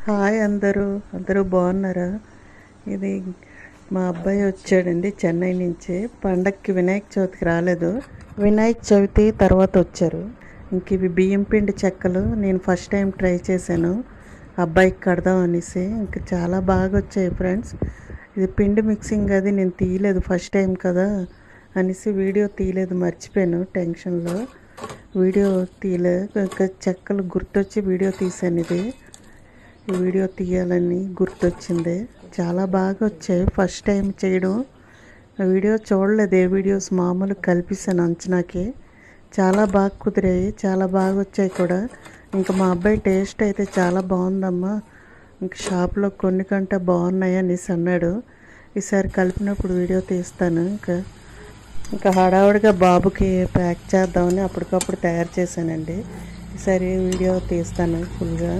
Hi అందరూ బాగున్నారా? ఇది మా అబ్బాయి వచ్చాడండి చెన్నై నుంచి. పండక్కి వినాయక చవితికి రాలేదు, వినాయక చవితి తర్వాత వచ్చారు. ఇంక ఇవి బియ్యం పిండి చెక్కలు నేను ఫస్ట్ టైం ట్రై చేశాను అబ్బాయికి కడదాం అనేసి. ఇంక చాలా బాగా వచ్చాయి ఫ్రెండ్స్. ఇది పిండి మిక్సింగ్ అది నేను తీయలేదు, ఫస్ట్ టైం కదా అనేసి వీడియో తీయలేదు, మర్చిపోయాను టెన్షన్లో వీడియో తీయలేదు. ఇంకా చెక్కలు గుర్తొచ్చి వీడియో తీశాను. ఇది వీడియో తీయాలని గుర్తొచ్చింది. చాలా బాగా వచ్చాయి, ఫస్ట్ టైం చేయడం. వీడియో చూడలేదు, ఏ వీడియోస్ మామూలు కల్పిస్తాను అంచనాకి. చాలా బాగా కుదిరాయి, చాలా బాగా వచ్చాయి కూడా. ఇంకా మా అబ్బాయి టేస్ట్ అయితే చాలా బాగుందమ్మా, ఇంకా షాప్లో కొన్ని కంటే బాగున్నాయి అనేసి అన్నాడు. ఈసారి కలిపినప్పుడు వీడియో తీస్తాను. ఇంకా హడావుడిగా బాబుకి ప్యాక్ చేద్దామని అప్పటికప్పుడు తయారు చేశానండి. ఈసారి వీడియో తీస్తాను ఫుల్గా.